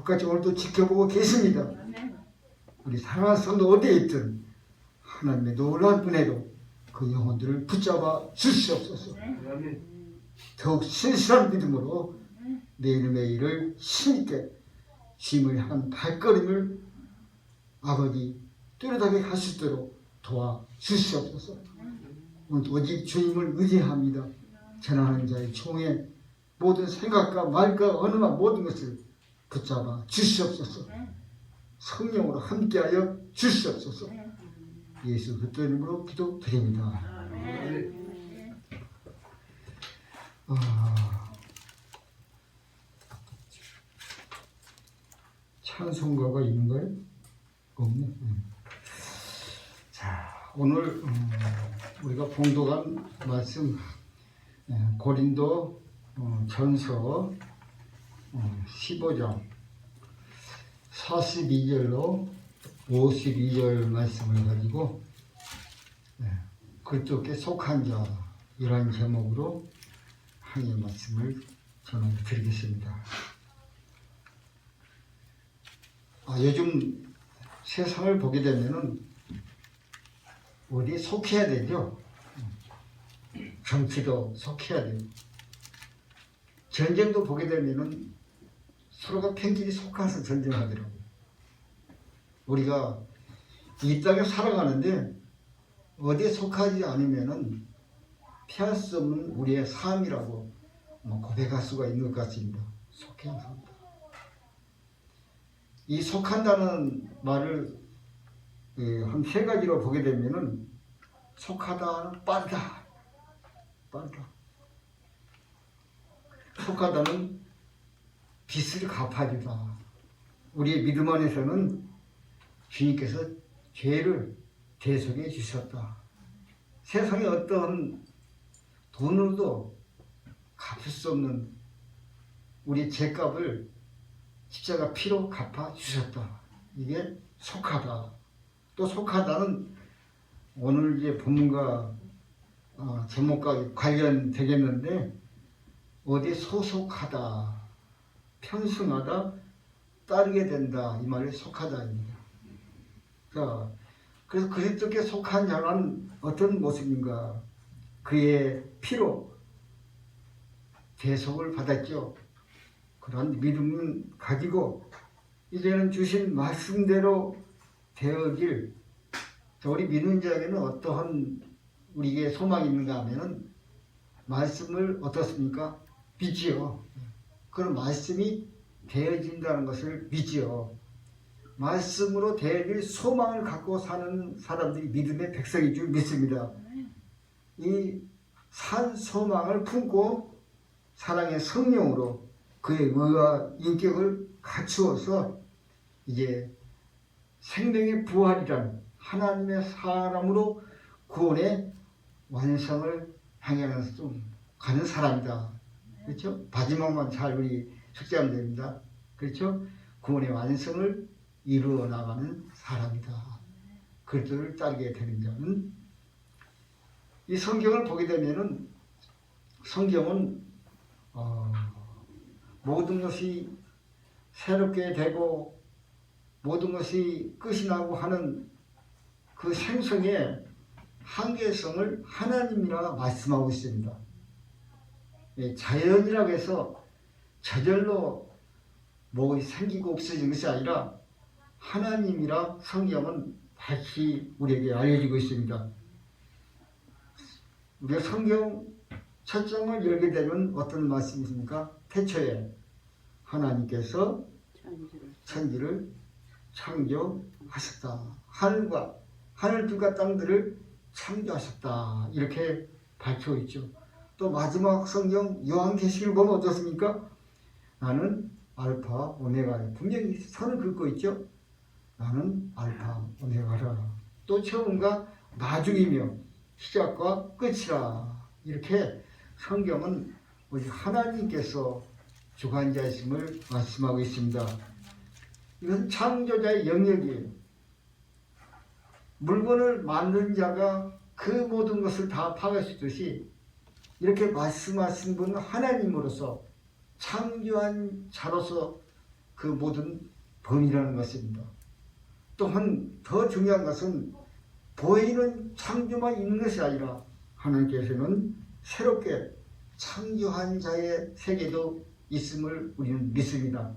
똑같이 오늘도 지켜보고 계십니다. 우리 사랑하는 성도 어디에 있든 하나님의 놀라운 은혜로 그 영혼들을 붙잡아 주시옵소서. 더욱 신실한 믿음으로 매일매일을 힘있게 주님을 향한 발걸음을 아버지 뚜렷하게 할 수 있도록 도와주시옵소서. 오늘 오직 주님을 의지합니다. 전하는 자의 총에 모든 생각과 말과 언어와 모든 것을 붙잡아 주시옵소서. 성령으로 함께하여 주시옵소서. 예수 그리스도의 이름으로 기도드립니다. 찬송가가 있는가요? 없네. 자, 오늘 우리가 봉독한 말씀 고린도 전서 15장 42절로 52절 말씀을 가지고 그리스도께 속한 자 이런 제목으로 항해 말씀을 전해드리겠습니다. 요즘 세상을 보게 되면은 어디에 속해야 되죠. 정치도 속해야 돼요. 전쟁도 보게 되면은 서로가 편끼리 속아서 전쟁하더라고요. 우리가 이 땅에 살아가는데 어디에 속하지 않으면은 피할 수 없는 우리의 삶이라고 고백할 수가 있는 것 같습니다. 속해야 합니다. 이 속한다는 말을 한 세 가지로 보게 되면은 속하다는 빠르다. 속하다는 빚을 갚아주다. 우리의 믿음 안에서는 주님께서 죄를 대속해 주셨다. 세상에 어떠한 돈으로도 갚을 수 없는 우리 죄값을 십자가 피로 갚아 주셨다. 이게 속하다. 또 속하다는 오늘 이제 본문과 제목과 관련되겠는데 어디에 소속하다, 편승하다, 따르게 된다. 이 말이 속하다입니다. 자, 그래서 그리스도께 속한 자는 어떤 모습인가? 그의 피로 대속을 받았죠. 그런 믿음을 가지고 이제는 주신 말씀대로 되어질 우리 믿는 자에게는 어떠한 우리에게 소망이 있는가 하면은 말씀을 어떻습니까? 믿지요. 그런 말씀이 되어진다는 것을 믿지요. 말씀으로 되어질 소망을 갖고 사는 사람들이 믿음의 백성인 줄 믿습니다. 이 산 소망을 품고 사랑의 성령으로 그의 의와 인격을 갖추어서 이제 생명의 부활이란 하나님의 사람으로 구원의 완성을 향해서 좀 가는 사람이다. 그렇죠? 마지막만 잘 우리 숙지하면 됩니다. 그렇죠? 구원의 완성을 이루어 나가는 사람이다. 그리스도를 따르게 되는 자는 이 성경을 보게 되면은 성경은 모든 것이 새롭게 되고 모든 것이 끝이 나고 하는 그 생성의 한계성을 하나님이라 말씀하고 있습니다. 자연이라고 해서 저절로 뭐 생기고 없어진 것이 아니라 하나님이라 성경은 밝히 우리에게 알려지고 있습니다. 우리가 성경 첫 장을 열게 되면 어떤 말씀이 있습니까? 태초에 하나님께서 천지를 창조하셨다. 하늘들과 땅들을 창조하셨다. 이렇게 밝혀 있죠. 또 마지막 성경 요한계시를 보면 어떻습니까? 나는 알파 오메가라. 분명히 선을 긋고 있죠. 나는 알파 오메가라. 또 처음과 나중이며 시작과 끝이라. 이렇게 성경은 우리 하나님께서 주관자이심을 말씀하고 있습니다. 이건 창조자의 영역이에요. 물건을 만든 자가 그 모든 것을 다 파괴시키듯이 이렇게 말씀하신 분은 하나님으로서 창조한 자로서 그 모든 범위라는 것입니다. 또한 더 중요한 것은 보이는 창조만 있는 것이 아니라 하나님께서는 새롭게 창조한 자의 세계도 있음을 우리는 믿습니다.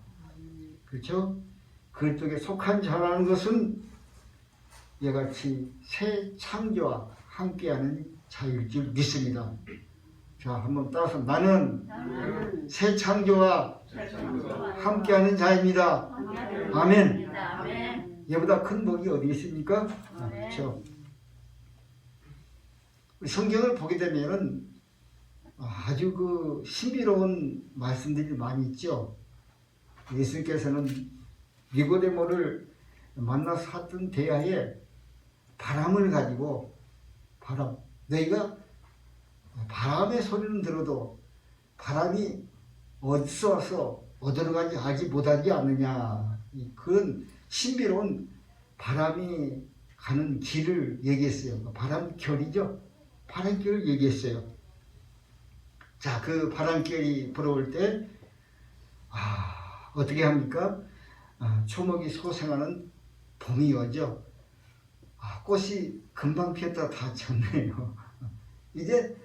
그렇죠? 그쪽에 속한 자라는 것은 이같이 새 창조와 함께하는 자일 줄 믿습니다. 자, 한번 따라서 나는 새 창조와 함께하는 자입니다. 아멘. 얘보다 큰 복이 어디 있습니까? 그렇죠. 성경을 보게 되면은 아주 그 신비로운 말씀들이 많이 있죠. 예수님께서는 니고데모를 만나서 하던 대화에 바람을 가지고 너희가 바람의 소리는 들어도 바람이 어디서 와서 어디로 가는지 알지 못하지 않느냐, 그런 신비로운 바람이 가는 길을 얘기했어요. 바람결이죠. 바람결을 얘기했어요. 자, 그 바람결이 불어올 때 어떻게 합니까? 초목이 소생하는 봄이 오죠. 꽃이 금방 피었다 다 졌네요. 이제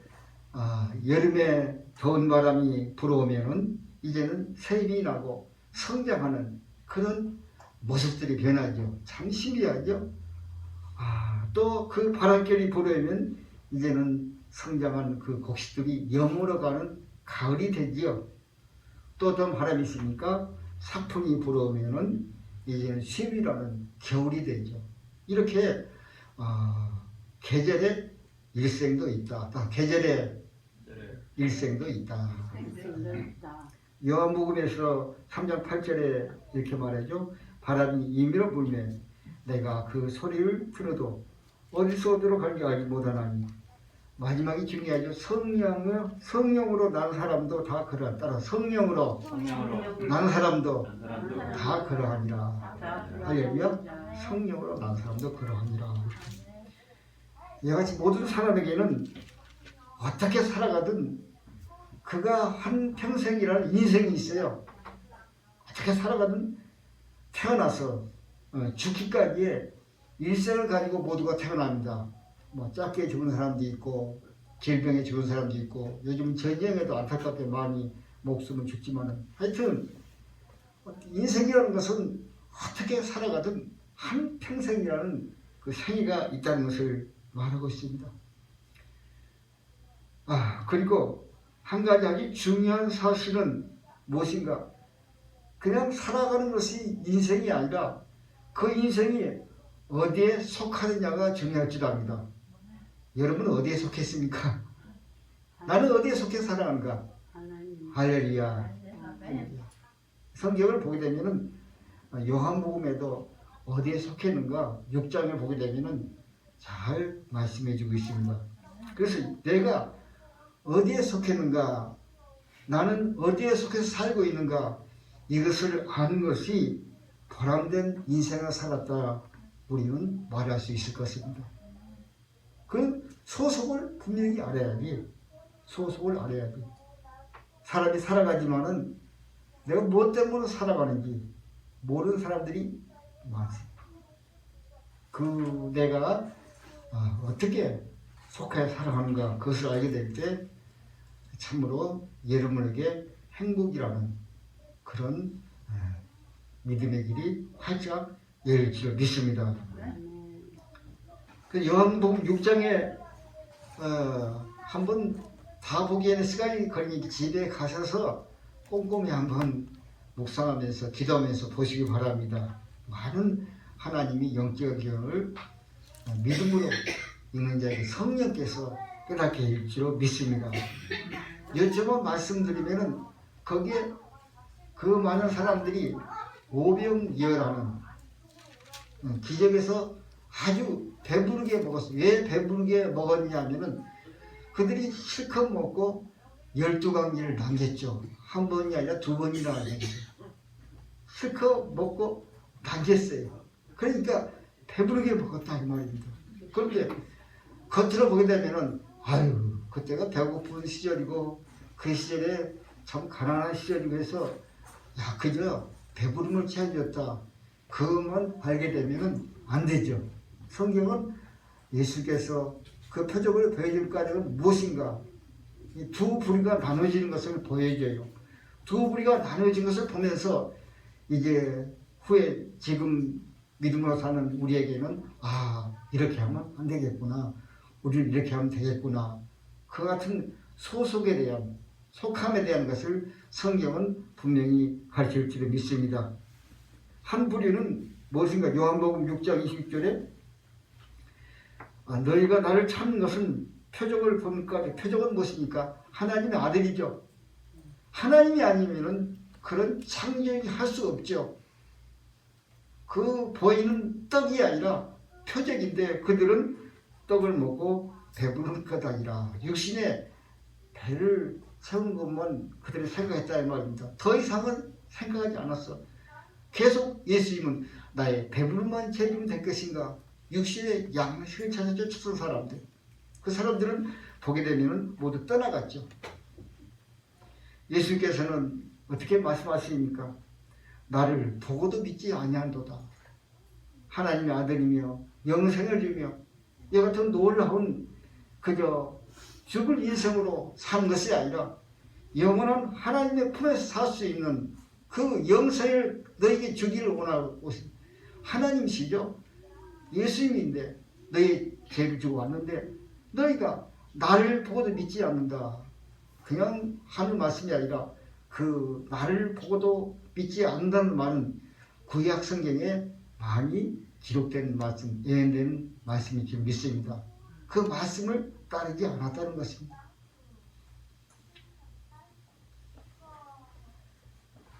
여름에 더운 바람이 불어오면은 이제는 새잎이 나고 성장하는 그런 모습들이 변하죠. 참 신기하죠. 또 그 바람결이 불어오면 이제는 성장한 그 곡식들이 여물어 가는 가을이 되지요. 또 어떤 바람이 있으니까 사풍이 불어오면은 이제는 쉼이라는 겨울이 되죠. 이렇게 계절의 일생도 있다. 계절의 일생도 있다. 요한복음에서 3장 8절에 이렇게 말하죠. 바람이 임의로 불면 내가 그 소리를 들어도 어디서 어디로 가는지 알지 못하나니. 마지막이 중요하죠. 성령으로 난 사람도 다 그러하니라. 따라 성령으로 난 사람도 다 그러하니라. 할렐루야. 성령으로 난 사람도 그러하니라. 이같이 모든 사람에게는 어떻게 살아가든 그가 한 평생이라는 인생이 있어요. 어떻게 살아가든 태어나서 죽기까지의 일생을 가지고 모두가 태어납니다. 짧게 죽은 사람도 있고 질병에 죽은 사람도 있고 요즘 전쟁에도 안타깝게 많이 목숨은 죽지만 하여튼 인생이라는 것은 어떻게 살아가든 한 평생이라는 그 생애가 있다는 것을 말하고 있습니다. 그리고 한 가지 아주 중요한 사실은 무엇인가? 그냥 살아가는 것이 인생이 아니라 그 인생이 어디에 속하느냐가 중요할지도 합니다. 여러분은 어디에 속했습니까? 나는 어디에 속해 살아가는가? 할렐루야. 성경을 보게 되면은 요한복음에도 어디에 속했는가 6장을 보게 되면은 잘 말씀해 주고 있습니다. 그래서 내가 어디에 속했는가, 나는 어디에 속해서 살고 있는가, 이것을 아는 것이 보람된 인생을 살았다 우리는 말할 수 있을 것입니다. 그 소속을 분명히 알아야지. 소속을 알아야지. 사람이 살아가지만은 내가 무엇 때문에 살아가는지 모르는 사람들이 많습니다. 그 내가 어떻게 속하여 살아가는가 그것을 알게 될 때 참으로 여러분에게 행복이라는 그런 믿음의 길이 활짝 열릴 줄 믿습니다. 그 요한복음 6장에 한번 다 보기에는 시간이 걸리니 집에 가셔서 꼼꼼히 한번 묵상하면서 기도하면서 보시기 바랍니다. 많은 하나님이 영적 경을 믿음으로 읽는 자에게 성령께서 깨닫게 해줄 줄 믿습니다. 여쭤봐 말씀드리면은 거기에 그 많은 사람들이 오병이어라는 기적에서 아주 배부르게 먹었어요. 왜 배부르게 먹었냐면은 그들이 실컷 먹고 12강기를 남겼죠. 한 번이 아니라 2번이나 남겼어요. 실컷 먹고 남겼어요. 그러니까 배부르게 먹었다 이 말입니다. 그런데 겉으로 보게 되면은 그때가 배고픈 시절이고 그 시절에 참 가난한 시절이고 해서 그저 배부름을 채워줬다. 그것만 알게 되면 안 되죠. 성경은 예수께서 그 표적을 보여줄 까닭은 무엇인가? 이 두 부리가 나눠지는 것을 보여줘요. 두 부리가 나눠진 것을 보면서 이제 후에 지금 믿음으로 사는 우리에게는 이렇게 하면 안 되겠구나. 우리는 이렇게 하면 되겠구나. 그 같은 소속에 대한 속함에 대한 것을 성경은 분명히 가르칠 줄을 믿습니다. 한 부류는 무엇인가? 요한복음 6장 20절에 너희가 나를 찾는 것은 표적을 보니까 표적은 무엇입니까? 하나님의 아들이죠. 하나님이 아니면은 그런 창조이 할 수 없죠. 그 보이는 떡이 아니라 표적인데 그들은 떡을 먹고 배부른 것 아니라 육신의 배를 채운 것만 그들이 생각했다 이 말입니다. 더 이상은 생각하지 않았어. 계속 예수님은 나의 배부름만 채우면 될 것인가? 육신의 양식을 찾아 쫓았던 사람들. 그 사람들은 보게 되면 모두 떠나갔죠. 예수께서는 어떻게 말씀하십니까? 나를 보고도 믿지 아니한도다. 하나님의 아들이며 영생을 주며 이 같은 놀라운 그저 죽을 인생으로 산 것이 아니라 영원한 하나님의 품에서 살 수 있는 그 영생을 너에게 주기를 원하고 하나님이시죠. 예수님인데 너희 죄를 주고 왔는데 너희가 나를 보고도 믿지 않는다. 그냥 하는 말씀이 아니라 그 나를 보고도 믿지 않는다는 말은 구약 성경에 많이 기록된 말씀, 예언된 말씀이 지금 믿습니다. 그 말씀을 따르지 않았다는 것입니다.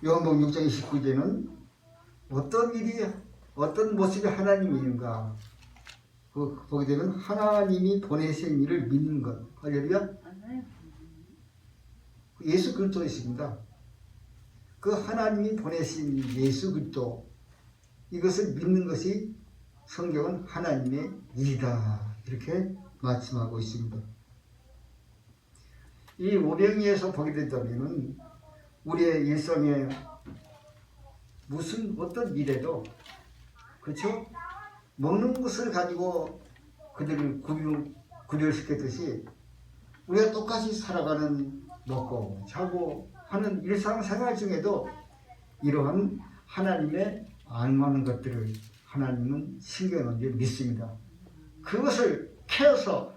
요한복음 6장 29절에는 어떤 모습이 하나님인가 보게 되면 하나님이 보내신 이를 믿는 것. 할렐루야. 예수 그리스도이십니다. 그 하나님이 보내신 예수 그리스도 이것을 믿는 것이 성경은 하나님의 일이다. 이렇게 말씀하고 있습니다. 이 오병이에서 보게 된다면 우리의 일상에 무슨 어떤 미래도 그렇죠? 먹는 것을 가지고 그들을 구별시켰듯이 우리가 똑같이 살아가는 먹고 자고 하는 일상생활 중에도 이러한 하나님의 알맞는 것들을 하나님은 신경을 믿습니다. 그것을 캐서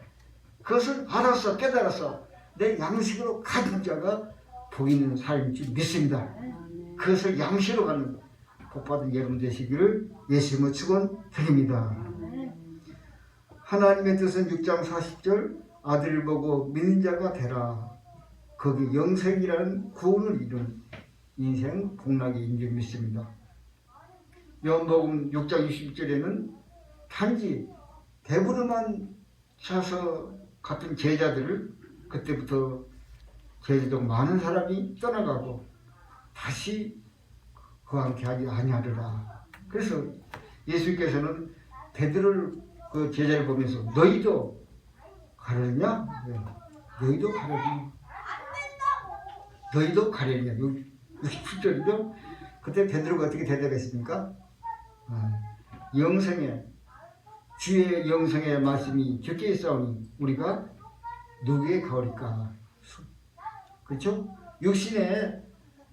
그것을 알아서 깨달아서 내 양식으로 가진 자가 복 있는 삶인 줄 믿습니다. 그것을 양식으로 가는 복받은 여러분 되시기를 예수님의 축원드립니다. 하나님의 뜻은 6장 40절 아들을 보고 믿는 자가 되라. 거기 영생이라는 구원을 이룬 인생 복락인 줄 믿습니다. 요한복음 6장 20절에는 단지 배부름만 차서 같은 제자들을 그때부터 제자도 많은 사람이 떠나가고 다시 그와 함께 하지 아니하리라. 그래서 예수께서는 베드로를 그 제자를 보면서 너희도 가려냐? 네. 너희도 가려냐? 너희도 가려냐? 67절이죠? 그때 베드로가 어떻게 대답했습니까? 영생에 주의 영생의 말씀이 적게 있사오니 우리가 누구의 가오리까? 그렇죠? 육신의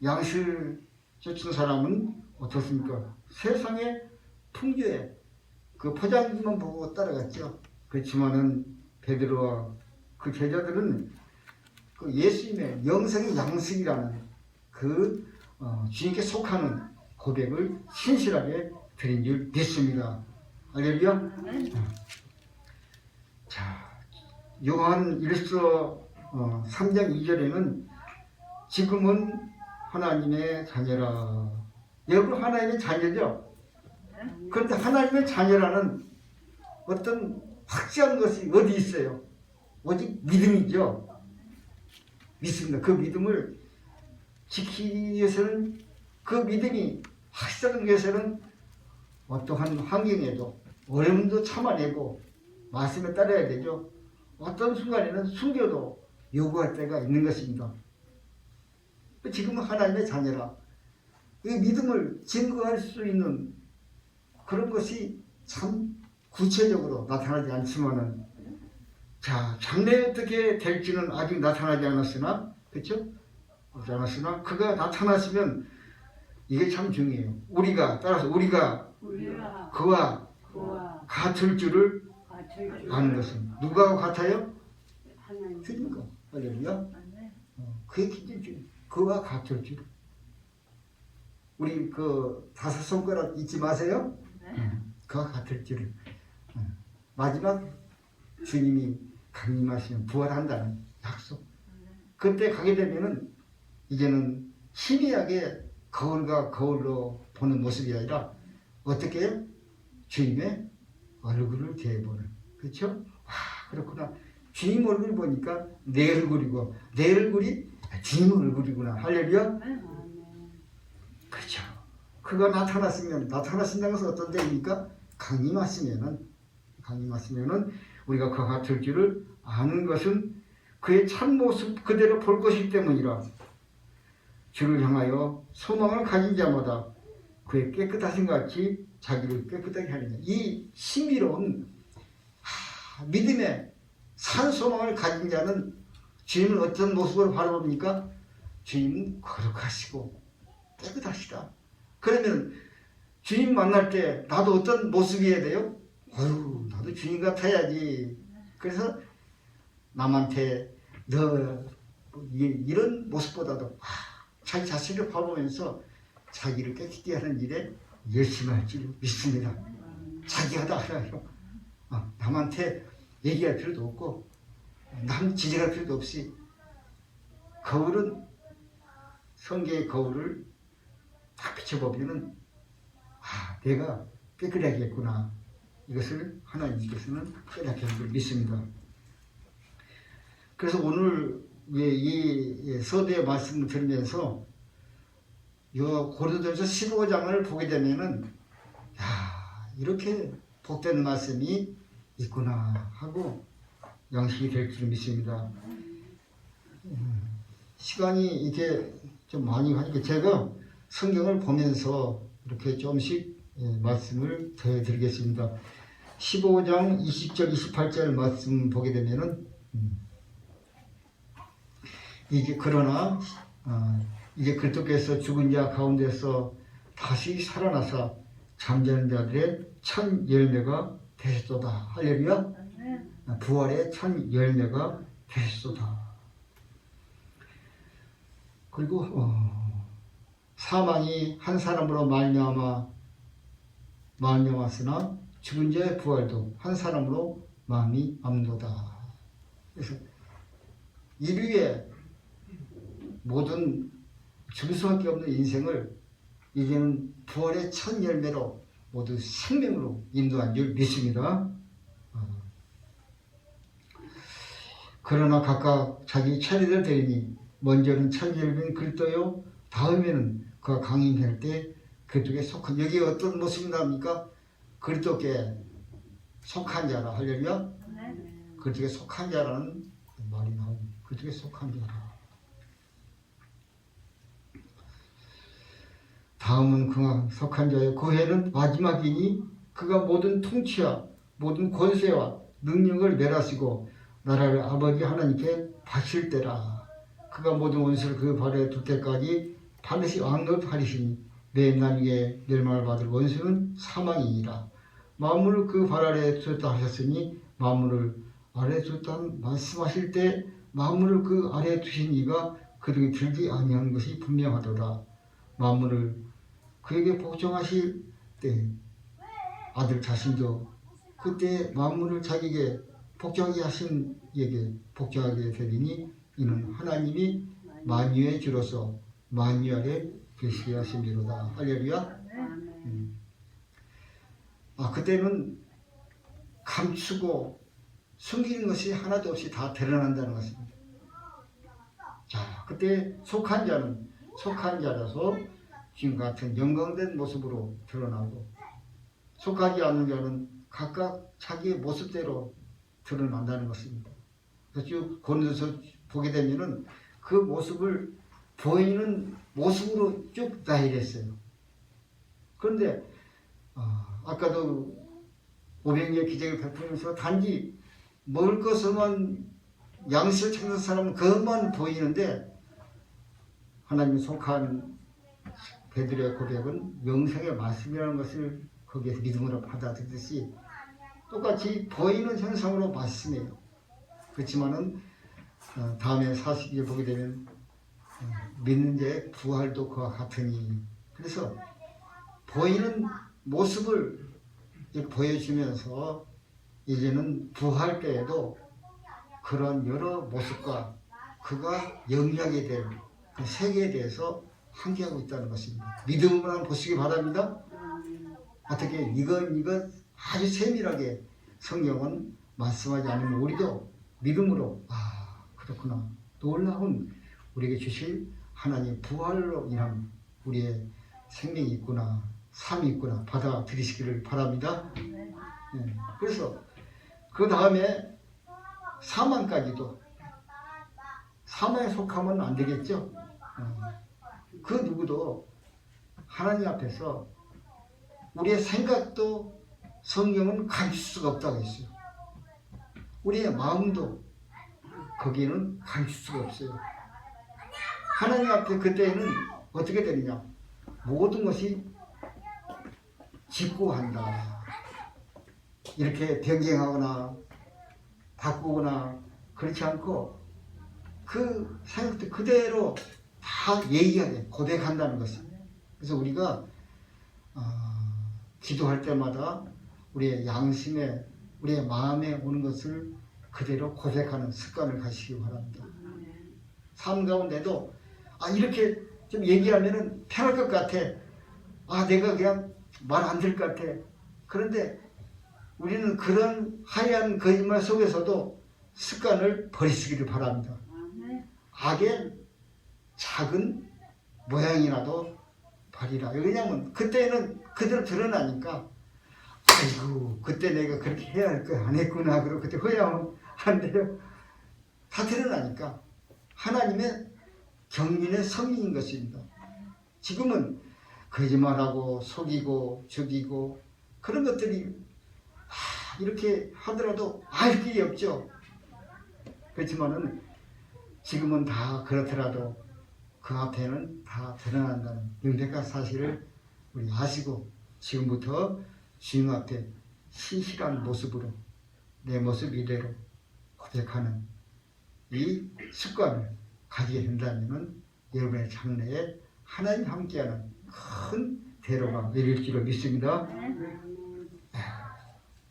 양식을 쫓은 사람은 어떻습니까? 세상의 풍조에 그 포장지만 보고 따라갔죠. 그렇지만은 베드로와 그 제자들은 그 예수님의 영생의 양식이라는 그 주님께 속하는 고백을 신실하게 드린 줄 믿습니다. 할렐루야. 자, 요한 1서 3장 2절에는 지금은 하나님의 자녀라. 여러분 하나님의 자녀죠. 그런데 하나님의 자녀라는 어떤 확실한 것이 어디 있어요? 오직 믿음이죠. 믿습니다. 그 믿음을 지키기 위해서는 그 믿음이 확실하기 위해서는 어떠한 환경에도 어려움도 참아내고 말씀에 따라야 되죠. 어떤 순간에는 숨겨도 요구할 때가 있는 것입니다. 지금은 하나님의 자녀라. 이 믿음을 증거할 수 있는 그런 것이 참 구체적으로 나타나지 않지만은, 자, 장래에 어떻게 될지는 아직 나타나지 않았으나, 그렇죠? 그렇지 않았으나 그가 나타나시면 이게 참 중요해요. 따라서 우리가 그와 같을 줄을 아는 것은 누구하고 같아요? 주님과. 할렐루야. 그게 굉장히 중요해요. 그와 같을 줄. 우리 그 5손가락 잊지 마세요. 그와 같을 줄을. 마지막 주님이 강림하시면 부활한다는 약속. 그때 가게 되면은 이제는 희미하게 거울과 거울로 보는 모습이 아니라 어떻게 해요? 주님의 얼굴을 대보는. 그렇죠? 와, 그렇구나. 주님 얼굴 보니까 내 얼굴이고 내 얼굴이 주님 얼굴이구나. 할렐루야. 그렇죠. 그가 나타나신다는 것은 어떤 때입니까? 강림하시면은 우리가 그와 같을 줄을 아는 것은 그의 참모습 그대로 볼 것이기 때문이라. 주를 향하여 소망을 가진 자마다 그의 깨끗하신 것 같이 자기를 깨끗하게 하느냐. 이 신비로운 믿음의 산 소망을 가진 자는 주님을 어떤 모습으로 바라봅니까? 주님은 거룩하시고 깨끗하시다. 그러면 주님 만날 때 나도 어떤 모습이어야 돼요? 나도 주님 같아야지. 그래서 남한테 너 이런 모습보다도 자기 자신을 바라보면서 자기를 깨끗게 하는 일에 열심히 할 줄 믿습니다. 자기가 다 알아요. 남한테 얘기할 필요도 없고 남 지적할 필요도 없이 거울은 성경의 거울을 딱 비춰보면은 내가 깨끗하겠구나. 이것을 하나님께서는 깨닫게 한 줄 믿습니다. 그래서 오늘 이 서두의 말씀을 들으면서 이 고린도전서 15장을 보게 되면은 이렇게 복된 말씀이 있구나 하고 양식이 될 줄 믿습니다. 시간이 이렇게 좀 많이 가니까 제가 성경을 보면서 이렇게 조금씩 말씀을 드리겠습니다. 15장 20절 28절 말씀 보게 되면은 그러나 이제 그리스도께서 죽은 자 가운데서 다시 살아나사 잠자는 자들의 첫 열매가 되셨도다. 할렐루야. 부활의 첫 열매가 되셨도다. 그리고 사망이 한 사람으로 말미암았으나 죽은 자의 부활도 한 사람으로 말미암도다. 그래서 인류의 모든 죽을 수밖에 없는 인생을 이제는 부활의 첫 열매로 모두 생명으로 인도한 줄 믿습니다. 그러나 각각 자기 차례를 되리니 먼저는 첫 열매는 그리스도요, 다음에는 그가 강림할 때 그쪽에 속한, 여기 어떤 모습이 나옵니까? 그리스도께 속한 자라. 할렐루야. 그쪽에 속한 자라는 말이 나옵니다. 그쪽에 속한 자라. 다음은 그가 속한 자의 그 해는 마지막이니 그가 모든 통치와 모든 권세와 능력을 멸하시고 나라를 아버지 하나님께 바칠 때라. 그가 모든 원수를 그 발에 둘 때까지 반드시 왕노릇하리시니 맨날 위에 멸망을 받을 원수는 사망이니라. 만물을 그 발 아래에 두었다 하셨으니 만물을 아래에 두었다는 말씀하실 때 만물을 그 아래에 두신 이가 그들이 들지 아니하는 것이 분명하도다. 만물을 그에게 복종하실 때 아들 자신도 그때 만물을 자기에게 복종하게 하신 이에게 복종하게 되리니 이는 하나님이 만유의 주로서 만유 아래 계시게 하심이로다. 할렐루야. 그때는 감추고 숨기는 것이 하나도 없이 다 드러난다는 것입니다. 자, 그때 속한 자는 속한 자라서 지금 같은 영광된 모습으로 드러나고, 속하지 않는 자는 각각 자기의 모습대로 드러난다는 것입니다. 그래서 고린도서 보게 되면은 그 모습을 보이는 모습으로 쭉 나열했어요. 그런데 아까도 500년 기적을 베푸면서 단지 먹을 것을만 양식을 찾는 사람은 그것만 보이는데 하나님이 속한 베드로의 고백은 영생의 말씀이라는 것을 거기에서 믿음으로 받아들이듯이 똑같이 보이는 현상으로 말씀이에요. 그렇지만은 다음에 42절 보게 되면 믿는 자의 부활도 그와 같으니, 그래서 보이는 모습을 보여주면서 이제는 부활 때에도 그런 여러 모습과 그가 영위하게 될 그 세계에 대해서 함께하고 있다는 것입니다. 믿음으로만 보시기 바랍니다. 어떻게 이건 아주 세밀하게 성경은 말씀하지 않으면 우리도 믿음으로 그렇구나, 놀라운 우리에게 주실 하나님 부활로 인한 우리의 생명이 있구나, 삶이 있구나 받아들이시기를 바랍니다. 네. 그래서 그 다음에 사망까지도, 사망에 속하면 안 되겠죠. 그 누구도 하나님 앞에서 우리의 생각도 성경은 감출 수가 없다고 했어요. 우리의 마음도 거기에는 감출 수가 없어요. 하나님 앞에 그때는 어떻게 되느냐, 모든 것이 직구한다, 이렇게 변경하거나 바꾸거나 그렇지 않고 그 생각도 그대로 다 얘기하게 고백한다는 것입니다. 그래서 우리가 기도할 때마다 우리의 양심에, 우리의 마음에 오는 것을 그대로 고백하는 습관을 가지시기 바랍니다. 삶 가운데도 이렇게 좀 얘기하면 편할 것 같아, 내가 그냥 말 안 들을 것 같아. 그런데 우리는 그런 하얀 거짓말 속에서도 습관을 버리시기를 바랍니다. 악의 작은 모양이라도 버리라. 왜냐하면 그때는 그대로 드러나니까, 아이고 그때 내가 그렇게 해야 할 거 안 했구나, 그리고 그때 후회하면 안 돼요. 다 드러나니까 하나님의 경륜의 성인인 것입니다. 지금은 거짓말하고 속이고 죽이고 그런 것들이 이렇게 하더라도 알 길이 없죠. 그렇지만은 지금은 다 그렇더라도 그 앞에는 다 드러난다는 명백한 사실을 우리 아시고 지금부터 주님 앞에 신실한 모습으로 내 모습 이대로 고백하는 이 습관을 가지게 된다면 여러분의 장래에 하나님 함께하는 큰 대로가 내릴 줄을 믿습니다.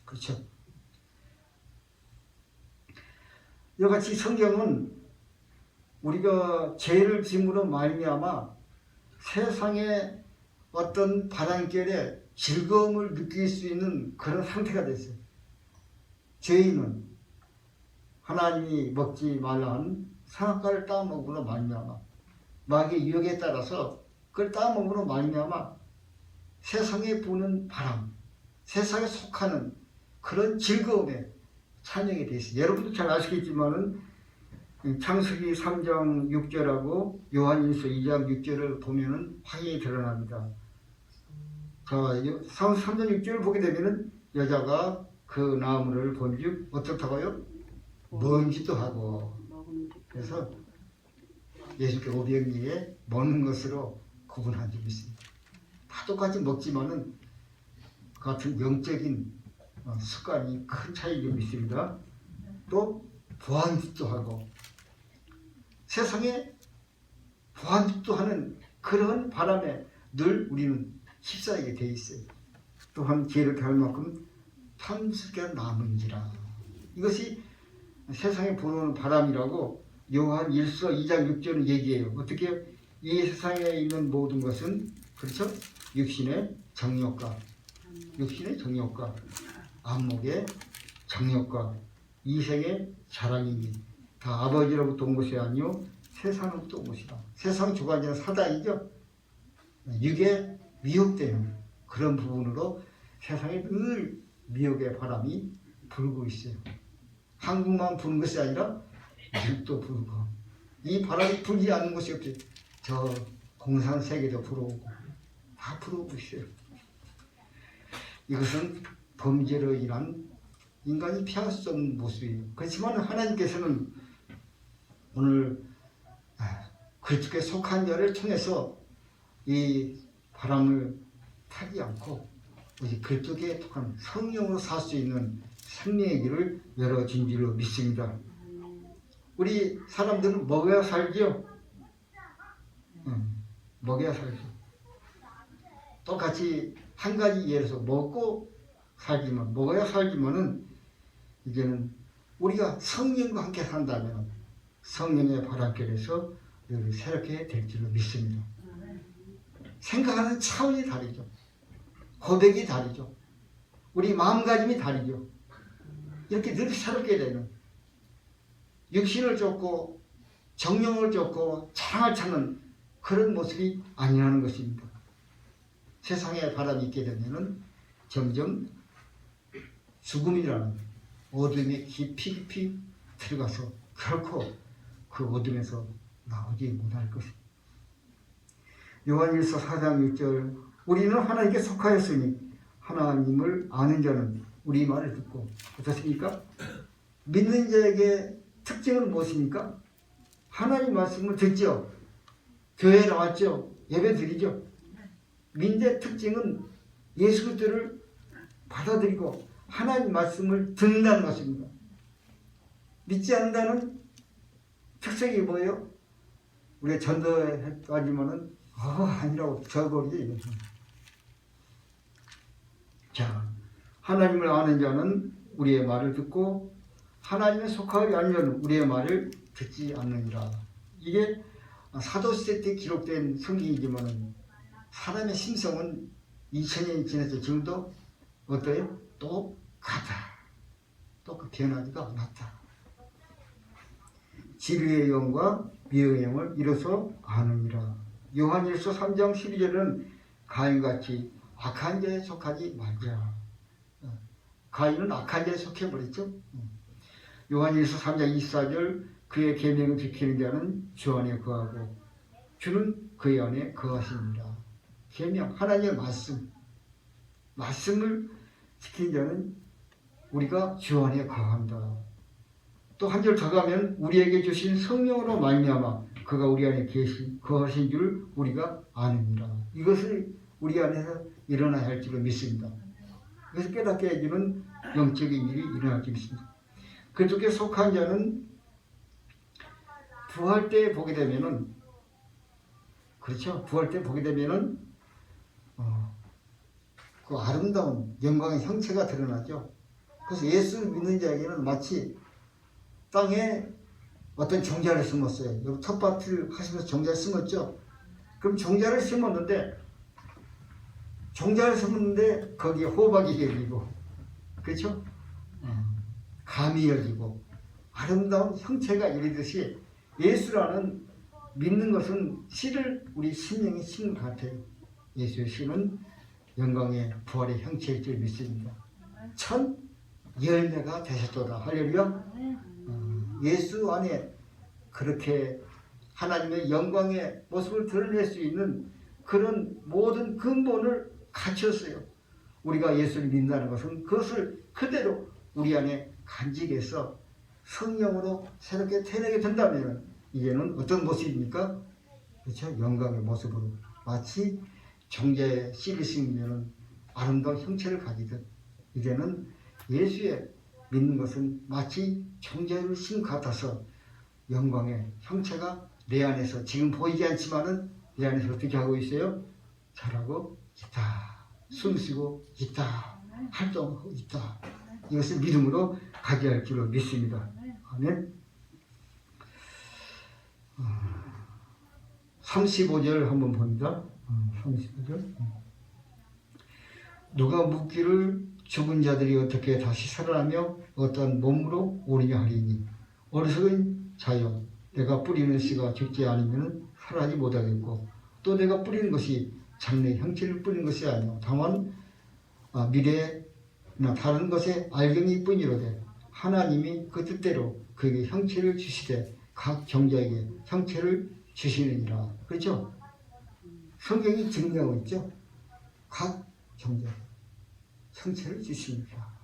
그렇죠. 이같이 성경은 우리가 죄를 짐으로 말미암아 세상의 어떤 바람결에 즐거움을 느낄 수 있는 그런 상태가 됐어요. 죄인은 하나님이 먹지 말라 한 선악과를 따먹음으로 말미암아 마귀의 유혹에 따라서 그걸 따먹음으로 말미암아 세상에 부는 바람, 세상에 속하는 그런 즐거움에 찬양이 되어 있어요. 여러분도 잘 아시겠지만은 창세기 3장 6절하고 요한일서 2장 6절을 보면은 확연히 드러납니다. 자, 3장 6절을 보게 되면은 여자가 그 나무를 본즉 어떻다고요? 먼지도 하고. 그래서 예수께서 오병이에 먹는 것으로 구분한 적이 있습니다. 다 똑같이 먹지만은 그 같은 영적인 습관이 큰 차이가 있습니다. 또 보안짓도 하고 세상에 보안짓도 하는 그런 바람에 늘 우리는 휩싸이게 돼 있어요. 또한 기회를 할 만큼 탐스럽게 남은지라. 이것이 세상에 불어오는 바람이라고 요한 1서 2장 6절은 얘기해요. 어떻게? 이 세상에 있는 모든 것은, 그렇죠? 육신의 정욕과 안목의 정욕과 이생의 자랑이니 다 아버지로부터 온 것이 아니요 세상으로부터 온 것이다. 세상 주관자는 사단이죠. 육에 미혹되는 그런 부분으로 세상에 늘 미혹의 바람이 불고 있어요. 한국만 부는 것이 아니라 미국도 불고, 이 바람이 불지 않는 것이 없지. 저 공산세계도 부러우고 다 부러우고 있어요. 이것은 범죄로 인한 인간이 피할 수 없는 모습이에요. 그렇지만 하나님께서는 오늘 그리스도께 속한 자를 통해서 이 바람을 타지 않고 오직 그리스도께 속한 성령으로 살 수 있는 생명의 길을 열어준 줄로 믿습니다. 우리 사람들은 먹어야 살지요. 먹어야 살죠. 똑같이 한 가지 예에서 먹고 살지만 먹어야 살지만은 이제는 우리가 성령과 함께 산다면 성령의 바람결에서 늘 새롭게 될 줄로 믿습니다. 생각하는 차원이 다르죠. 고백이 다르죠. 우리 마음가짐이 다르죠. 이렇게 늘 새롭게 되는 육신을 쫓고 정령을 쫓고 자랑을 찾는 그런 모습이 아니라는 것입니다. 세상에 바람이 있게 되면 점점 죽음이라는 어둠에 깊이 들어가서 결코 그 어둠에서 나오지 못할 것입니다. 요한일서 4장 6절 우리는 하나님께 속하였으니 하나님을 아는 자는 우리 말을 듣고 어떻습니까? 믿는 자에게 특징은 무엇입니까? 하나님 말씀을 듣죠. 교회에 나왔죠. 예배 드리죠. 민의 특징은 예수 그리스도를 받아들이고 하나님 말씀을 듣는다는 것입니다. 믿지 않는다는 특성이 뭐예요? 우리가 전도하지만은 아니라고 저버리지. 자, 하나님을 아는 자는 우리의 말을 듣고 하나님에 속하지 않는 자는 우리의 말을 듣지 않느니라. 이게 사도시대 때 기록된 성경이지만은 사람의 심성은 2000년이 지나서 지금도 어때요? 똑같아. 변하지가 않았다. 진리의 영과 미혹의 영을 이로써 아느니라. 요한일서 3장 12절은 가인같이 악한 자에 속하지 말자. 가인은 악한 자에 속해버렸죠. 요한일서 3장 24절 그의 계명을 지키는 자는 주 안에 거하고 주는 그의 안에 거하십니다. 계명, 하나님의 말씀을 지키는 자는 우리가 주 안에 거한다. 또 한 절 더 가면 우리에게 주신 성령으로 말미암아 그가 우리 안에 거하신 줄 우리가 아느니라. 이것을 우리 안에서 일어나야 할 줄을 믿습니다. 그래서 깨닫게 해주는 영적인 일이 일어날 줄 믿습니다. 그쪽에 속한 자는 부활 때 보게 되면은, 그렇죠? 부활 때 보게 되면은 그 아름다운 영광의 형체가 드러나죠. 그래서 예수 믿는 자에게는 마치 땅에 어떤 종자를 심었어요. 여기 텃밭을 하시면서 종자를 심었죠. 그럼 종자를 심었는데 거기에 호박이 열리고, 그렇죠? 감이 열리고 아름다운 형체가 이르듯이 예수라는 믿는 것은 씨를 우리 심령에 심는 것 같아요. 예수의 씨는 영광의 부활의 형체일 줄 믿습니다. 첫 열매가 되셨도다. 할렐루야. 예수 안에 그렇게 하나님의 영광의 모습을 드러낼 수 있는 그런 모든 근본을 갖췄어요. 우리가 예수를 믿는다는 것은 그것을 그대로 우리 안에 간직해서 성령으로 새롭게 태어나게 된다면 이제는 어떤 모습입니까? 그렇죠? 영광의 모습으로 마치 정자에 씨를 심으면 아름다운 형체를 가지듯 이제는 예수의 믿는 것은 마치 정자를 심은 것 같아서 영광의 형체가 내 안에서 지금 보이지 않지만은 내 안에서 어떻게 하고 있어요? 자라고 있다. 숨쉬고 있다. 활동하고 있다. 이것을 믿음으로 가져야 할 줄로 믿습니다. 아멘. 35절 한번 봅니다. 35절. 누가 묻기를 죽은 자들이 어떻게 다시 살아나며 어떤 몸으로 오리냐 하리니 어리석은 자여 내가 뿌리는 씨가 죽지 않으면 살아나지 못하겠고 또 내가 뿌리는 것이 장래 형체를 뿌리는 것이 아니오 다만 미래나 다른 것의 알경이 뿐이로되 하나님이 그 뜻대로 그에게 형체를 주시되 각 종자에게 형체를 주시느니라. 그렇죠? 성경이 증명하고 있죠. 각 형제 형체를 주시느니라.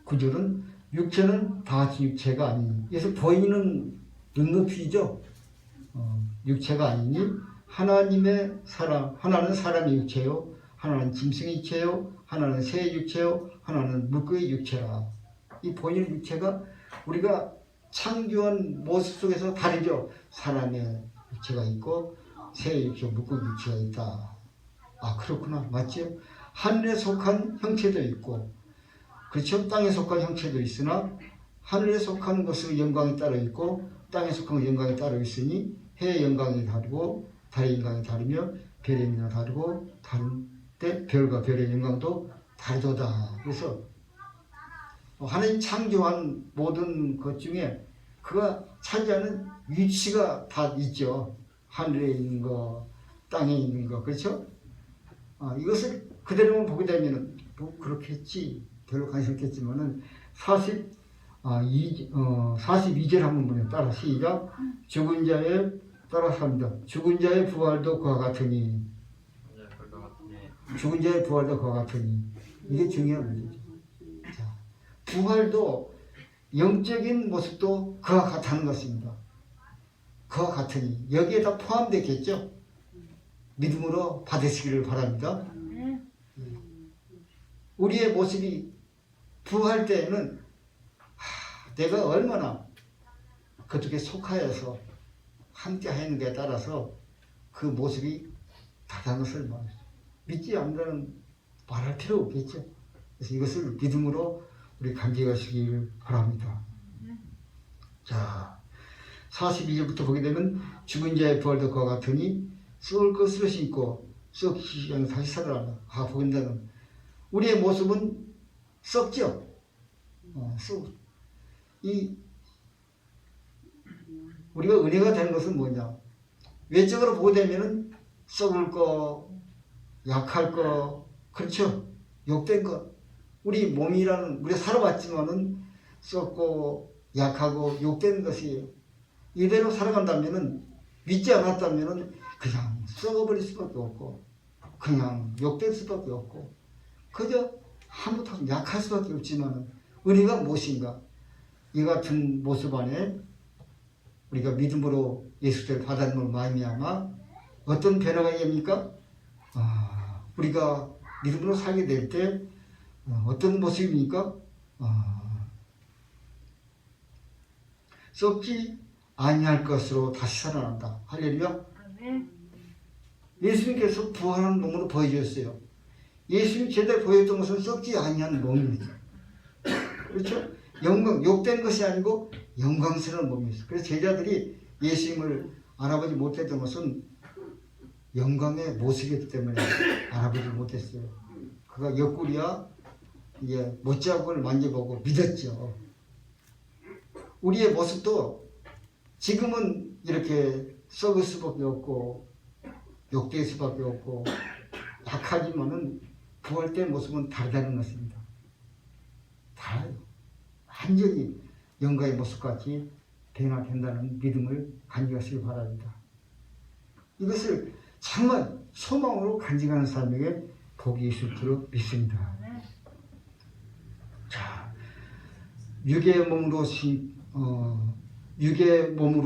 39절은 육체는 다 같이 육체가 아니니. 그래서 보이는 눈높이죠. 육체가 아니니 하나님의 사람, 하나는 사람의 육체요, 하나는 짐승의 육체요, 하나는 새의 육체요, 하나는 물고기의 육체라. 이 보이는 육체가 우리가 창조한 모습 속에서 다르죠. 사람의 육체가 있고 새의 육체, 물고기 육체가 있다. 아, 그렇구나. 맞죠? 하늘에 속한 형체도 있고, 그렇죠? 땅에 속한 형체도 있으나 하늘에 속한 것의 영광이 따로 있고 땅에 속한 영광이 따로 있으니 해의 영광이 다르고 달의 영광이 다르며 별의 영광이 다르고 다른데 별과 별의 영광도 다르도다. 그래서 하나님 창조한 모든 것 중에 그가 차지하는 위치가 다 있죠. 하늘에 있는 거, 땅에 있는 거, 그렇죠? 이것을 그대로만 보게 되면은 뭐 그렇겠지, 별로 관심 없겠지만은 42절 한번 보면 따라 시작. 죽은 자의 따라서 합니다. 죽은 자의 부활도 그와 같으니. 죽은 자의 부활도 그와 같으니. 이게 중요한 문제죠. 자, 부활도 영적인 모습도 그와 같다는 것입니다. 그와 같으니 여기에 다 포함되겠죠. 믿음으로 받으시기를 바랍니다. 우리의 모습이 부활 때에는 내가 얼마나 그쪽에 속하여서 함께 하는가에 따라서 그 모습이 다른 것을 말해요. 믿지 않는다는 말할 필요 없겠죠. 그래서 이것을 믿음으로 우리 간직하시길 바랍니다. 자, 42절부터 보게 되면 죽은 자의 부활도 그와 같으니 썩을 것으로 신고 썩지 않고 다시 살아나는. 보긴다는 우리의 모습은 썩죠. 우리가 은혜가 되는 것은 뭐냐? 외적으로 보게 되면은 썩을 거, 약할 거, 그렇죠? 욕된 것. 우리 몸이라는, 우리가 살아왔지만은 썩고 약하고 욕된 것이 이대로 살아간다면은, 믿지 않았다면은 그냥 썩어버릴 수밖에 없고, 그냥 욕될 수밖에 없고, 그저 한부터 약할 수밖에 없지만은, 은혜가 무엇인가? 이 같은 모습 안에 우리가 믿음으로 예수를 받아들임으로 말미암아 어떤 변화가 됩니까? 우리가 믿음으로 살게 될 때 어떤 모습입니까? 썩지 아니할 것으로 다시 살아난다. 할렐루야. 예수님께서 부활한 몸으로 보여주셨어요. 예수님 제대로 보여줬던 것은 썩지 아니한 몸입니다. 그렇죠? 영광, 욕된 것이 아니고 영광스러운 몸이었어요. 그래서 제자들이 예수님을 알아보지 못했던 것은 영광의 모습이었기 때문에 알아보지 못했어요. 그가 옆구리야 이제 못자국을 만져보고 믿었죠. 우리의 모습도 지금은 이렇게 썩을 수밖에 없고 욕될 수밖에 없고 약하지만은 부활 때 모습은 다르다는 것입니다. 달라요. 완전히 영광의 모습같이 변화된다는 믿음을 간직하시기 바랍니다. 이것을 정말 소망으로 간직하는 사람에게 복이 있을 줄 믿습니다. 자, 육의 몸으로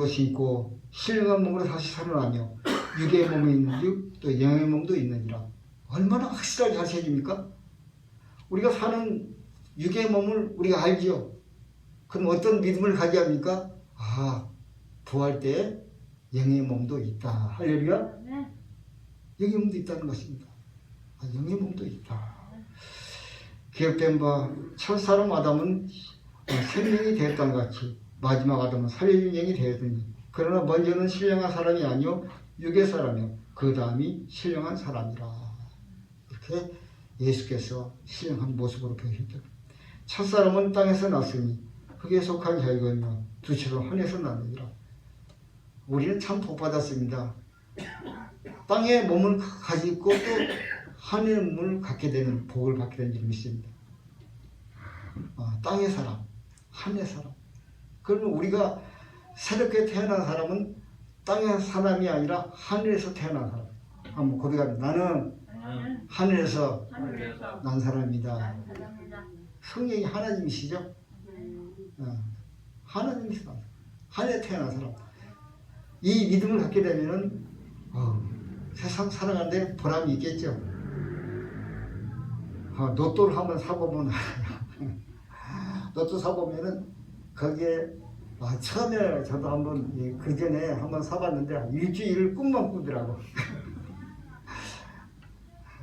신고 신령한 몸으로 다시 살아나며 육의 몸에 있는 육, 또 영의 몸도 있느니라. 얼마나 확실하게 하셔집니까? 우리가 사는 육의 몸을 우리가 알죠. 그럼 어떤 믿음을 가져야 합니까? 부활 때 영의 몸도 있다. 할렐루야. 영의 몸도 있다는 것입니다. 영의 몸도 있다. 기억된 바 첫사람 아담은 생명이 되었던 같이 마지막 아담은 살려진 영이 되었더니 그러나 먼저는 신령한 사람이 아니요 육의 사람이요 그 다음이 신령한 사람이라. 이렇게 예수께서 신령한 모습으로 보여주셨다. 첫사람은 땅에서 났으니 흙에 속한 자이거니와 두치로 하늘에서 났느니라. 우리는 참 복받았습니다. 땅의 몸을 가지고 또 하늘의 몸을 갖게 되는 복을 받게 된 줄 믿습니다. 땅의 사람, 하늘의 사람. 그러면 우리가 새롭게 태어난 사람은 땅의 사람이 아니라 하늘에서 태어난 사람. 한번 고백합니다. 나는 하늘에서 난 사람이다. 성령이 하나님이시죠? 하나님이시다. 하늘에 태어난 사람. 이 믿음을 갖게 되면은 세상 살아가는데 보람이 있겠죠. 로또를 한번 사보면 로또 사보면은 거기에 처음에 저도 한번 그 전에 한번 사봤는데 일주일을 꿈만 꾸더라고.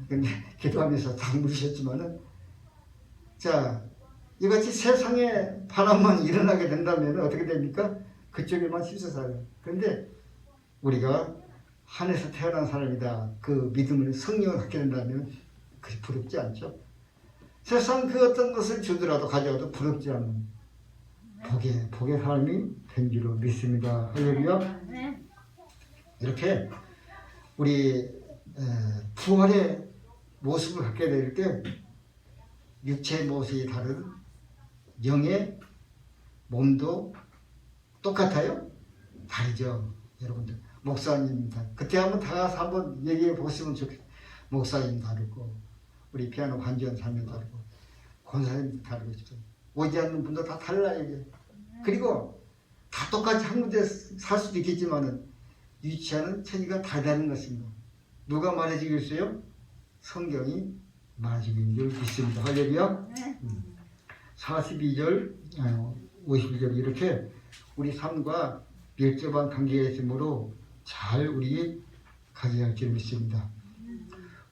근데 기도하면서 다 물으셨지만은 자 이같이 세상에 바람만 일어나게 된다면 어떻게 됩니까? 그쪽에만 힘써 살아요. 그런데 우리가 하늘에서 태어난 사람이다. 그 믿음을 성령을 갖게 된다면 그게 부럽지 않죠. 세상 그 어떤 것을 주더라도 가져와도 부럽지 않는 복의 삶이 된 줄로 믿습니다. 할렐루야. 이렇게 우리 부활의 모습을 갖게 될 때 육체의 모습이 다른 영의 몸도 똑같아요? 다르죠. 여러분들 목사님 그때 한번 다 가서 한번 얘기해 보시면 좋겠어요. 목사님 다르고 우리 피아노 반주한 사람도 다르고 권사님도 다르고 오지 않는 분도 다 달라요. 그리고 다 똑같이 한 군데 살 수도 있겠지만은 위치하는 체계가 다르다는 것입니다. 누가 말해주겠어요? 성경이 말해주고 있는 줄 믿습니다. 할렐루야. 42절 52절 이렇게 우리 삶과 밀접한 관계가 있으므로 잘 우리 가져갈 줄 믿습니다.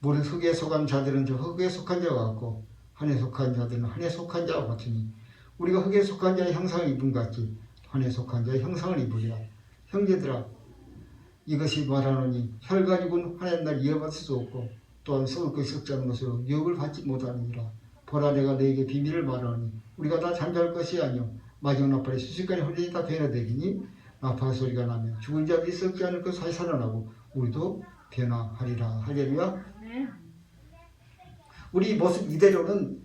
물은 흙에 속한 자들은 저 흙에 속한 자와 같고 한에 속한 자들은 한에 속한 자와 같으니 우리가 흙에 속한 자의 형상을 입은 같이 한에 속한 자의 형상을 입으리라. 형제들아 이것이 말하노니 혈 가지고는 하나님 날 이어받을 수 없고 또한 썩을 것이 썩지 않은 것으로 유업을 받지 못하느니라. 보라 내가 너에게 비밀을 말하노니 우리가 다 잠잘 것이 아니요 마지막 나팔에 순식간에 흘리니 다 변화되기니 나팔 소리가 나며 죽은 자들이 썩지 않을 것 사이 살아나고 우리도 변화하리라. 할렐루야. 우리 모습 이대로는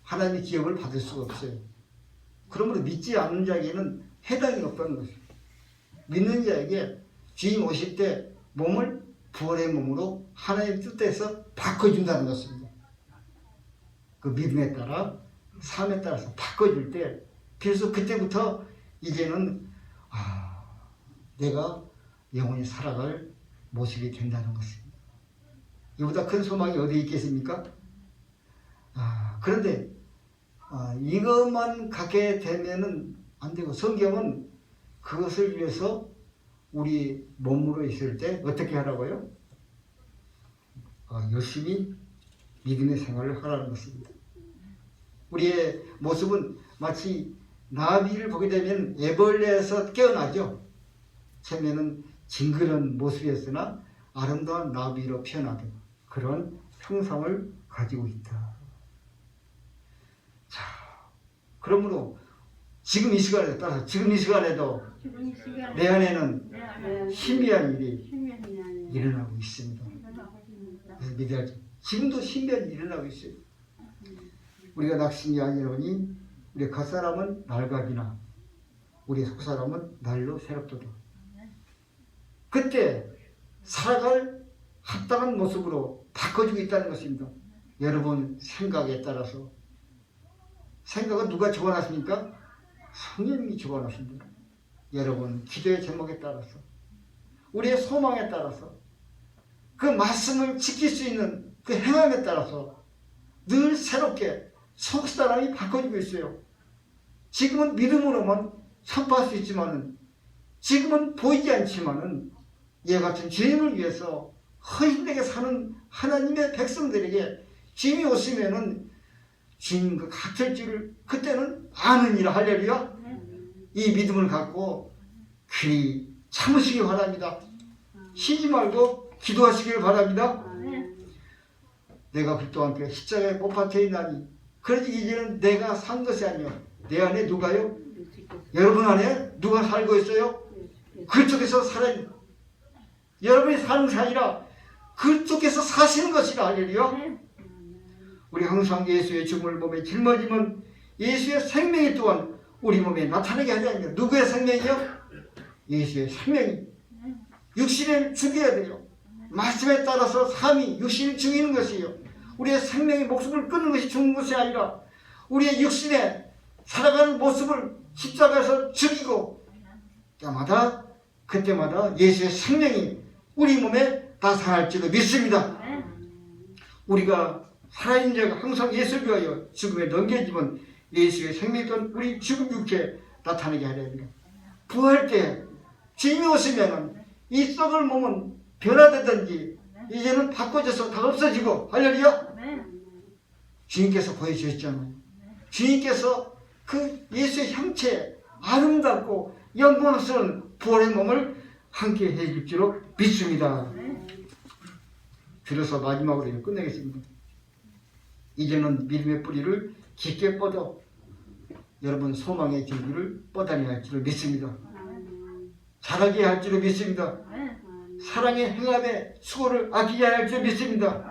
하나님의 기업을 받을 수가 없어요. 그러므로 믿지 않는 자에게는 해당이 없다는 것이에요. 믿는 자에게 주인 오실 때 몸을 부활의 몸으로 하나님의 뜻에서 바꿔준다는 것입니다. 그 믿음에 따라 삶에 따라서 바꿔줄 때 그래서 그때부터 이제는 내가 영원히 살아갈 모습이 된다는 것입니다. 이보다 큰 소망이 어디 있겠습니까? 그런데 이것만 갖게 되면은 안 되고 성경은 그것을 위해서 우리 몸으로 있을 때 어떻게 하라고요? 열심히 믿음의 생활을 하라는 것입니다. 우리의 모습은 마치 나비를 보게 되면 애벌레에서 깨어나죠. 처음에는 징그러운 모습이었으나 아름다운 나비로 피어나는 그런 형상을 가지고 있다. 자, 그러므로 지금 이 시간에 따라서 지금 이 시간에도 내 안에는 신비한 일이 일어나고 있습니다. 그래서 믿어야죠. 지금도 신비한 일이 일어나고 있어요. 우리가 낙심이 아니오니 우리 겉사람은 날각이나 우리 속사람은 날로 새롭도다. 그때 살아갈 합당한 모습으로 바꿔주고 있다는 것입니다. 여러분 생각에 따라서 생각은 누가 적어놨습니까? 성령님이 적어놨습니다. 여러분 기도의 제목에 따라서 우리의 소망에 따라서 그 말씀을 지킬 수 있는 그 행함에 따라서 늘 새롭게 속사람이 바꿔지고 있어요. 지금은 믿음으로만 선포할 수 있지만은 지금은 보이지 않지만은 이와 같은 주님을 위해서 허인되게 사는 하나님의 백성들에게 주님이 오시면은 주님과 같을 줄을 그때는 아느니라. 할렐루야. 이 믿음을 갖고 그리 참으시기 바랍니다. 쉬지 말고 기도하시길 바랍니다. 내가 그리스도와 함께 십자가에 못 박혀 있나니 그러지 이제는 내가 산 것이 아니요 내 안에 누가요? 여러분 안에 누가 살고 있어요? 그쪽에서 살아요. 여러분이 사는 것이 아니라 그쪽에서 사시는 것이라. 할렐루야. 우리 항상 예수의 죽음을 몸에 짊어지면 예수의 생명이 또한 우리 몸에 나타나게 하려 합니다. 누구의 생명이요? 예수의 생명이. 육신을 죽여야 돼요. 말씀에 따라서 삶이 육신을 죽이는 것이에요. 우리의 생명의 목숨을 끊는 것이 죽는 것이 아니라 우리의 육신에 살아가는 모습을 십자가에서 죽이고 때마다 그때마다 예수의 생명이 우리 몸에 나타날 줄로 믿습니다. 우리가 살아있는 자가 항상 예수를 위하여 죽음에 넘겨지면 예수의 생명이던 우리 죽은 육체에 나타나게 하려 합니다. 부활 때 주님이 오시면 이 썩을 몸은 변화되든지 이제는 바꿔져서 다 없어지고 할렐루야. 주님께서 보여주셨잖아요. 주님께서 그 예수의 형체 아름답고 영광스러운 부활의 몸을 함께 해줄 줄로 믿습니다. 그래서 마지막으로 끝내겠습니다. 이제는 믿음의 뿌리를 깊게 뻗어 여러분 소망의 줄기를 뻗어내야 할 줄을 믿습니다. 자라게 할 줄을 믿습니다. 사랑의 행함에 수고를 아끼게 할 줄을 믿습니다.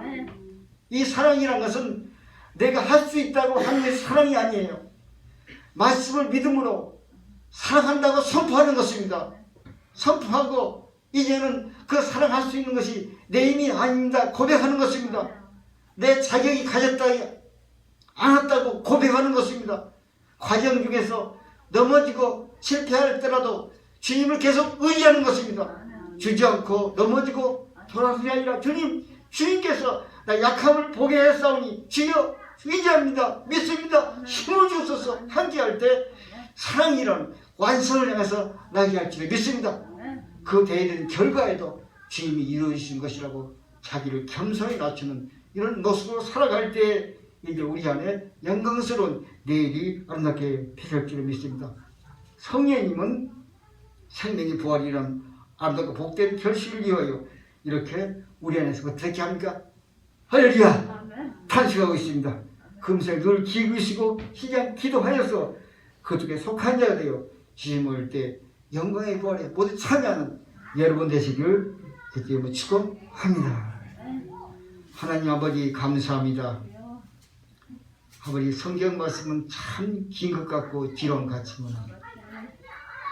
이 사랑이란 것은 내가 할 수 있다고 하는 것이 사랑이 아니에요. 말씀을 믿음으로 사랑한다고 선포하는 것입니다. 선포하고 이제는 그 사랑할 수 있는 것이 내 힘이 아닙니다. 고백하는 것입니다. 내 자격이 가졌다 않았다고 고백하는 것입니다. 과정 중에서 넘어지고 실패할 때라도 주님을 계속 의지하는 것입니다. 주저앉고 넘어지고 돌아서는 게 아니라 주님께서 나 약함을 보게 했사오니 주여 의지합니다. 믿습니다. 힘을 주소서. 함께할 때 사랑이란 완성을 향해서 나게 할 줄을 믿습니다. 그 대해된 결과에도 주님이 이루어주신 것이라고 자기를 겸손히 낮추는 이런 모습으로 살아갈 때 이제 우리 안에 영광스러운 내일이 아름답게 펼칠 줄을 믿습니다. 성령님은 생명의 부활이란 아름답고 복된 결실을 위하여 이렇게 우리 안에서 어떻게 합니까? 할렐루야! 탄식하고 있습니다. 금세 늘 기으시고 시장 기도하여서 그쪽에 속한 자가 되어 주님 올 때 영광의 부활에 모두 참여하는 여러분 되시길 그때 축원합니다. 하나님 아버지 감사합니다. 아버지 성경 말씀은 참 긴 것 같고 지루한 것 같지만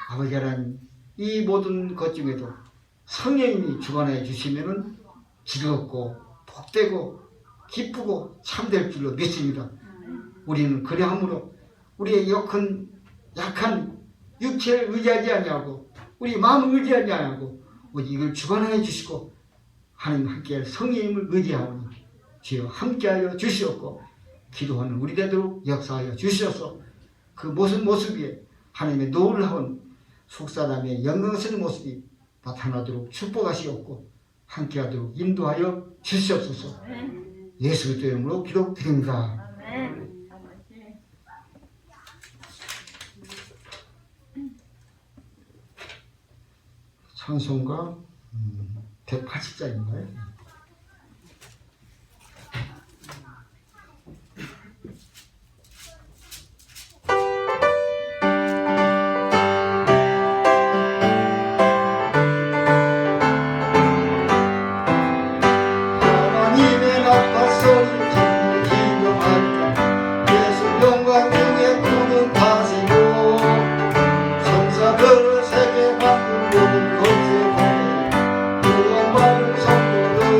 아버지 하나님 이 모든 것 중에도 성령님이 주관해 주시면은 즐겁고 복되고 기쁘고 참될 줄로 믿습니다. 우리는 그래함으로 우리의 약한 육체를 의지하지 아니하고 우리 마음을 의지하지 아니하고 오직 이걸 주관해 주시고 하나님 함께할 성령님을 의지하오니 주여 함께하여 주시옵고 기도하는 우리 되도록 역사하여 주시옵소서. 그 모습 위에 하나님의 놀라운 속사람의 영광스러운 모습이 나타나도록 축복하시옵고 함께하도록 인도하여 주시옵소서. 예수 그리스도의 이름으로 기도드립니다. 찬송가 180장인가요? 세계 만국 모든 것에 관해 그 영광을 선포를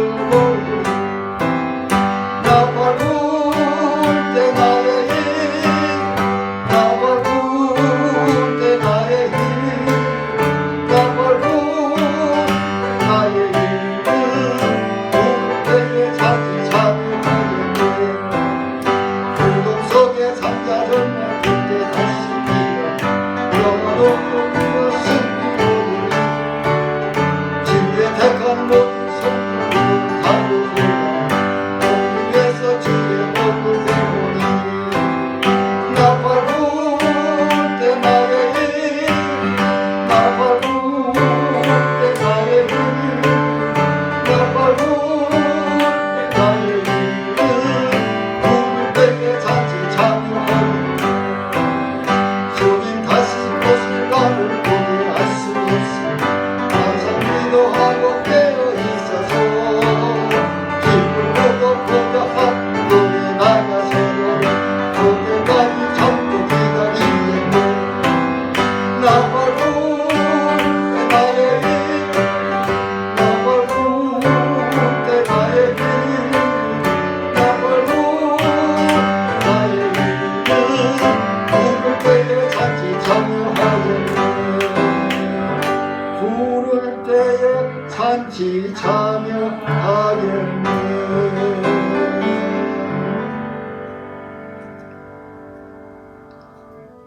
잔치 참여하겠네.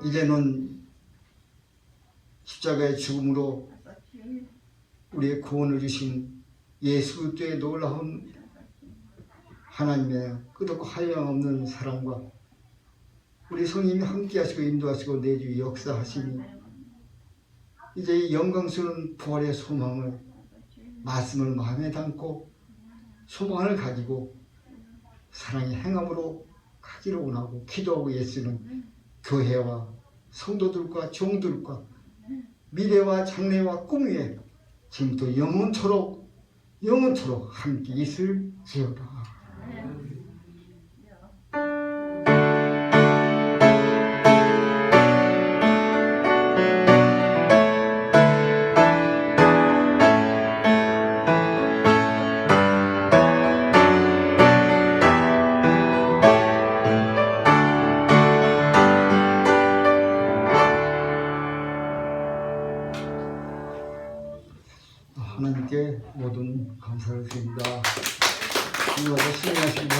이제는 십자가의 죽음으로 우리의 구원을 주신 예수 그리스도의 놀라운 하나님의 끝없고 한량없는 사랑과 우리 성님이 함께 하시고 인도하시고 내주 역사하시니 이제 이 영광스러운 부활의 소망을 말씀을 마음에 담고 소망을 가지고 사랑의 행함으로 가지러 원하고 기도하고 애쓰는 교회와 성도들과 종들과 미래와 장래와 꿈 위에 지금부터 영원토록 함께 있을지어다. 하나님께 모든 감사를 드립니다. 오늘 신뢰하시기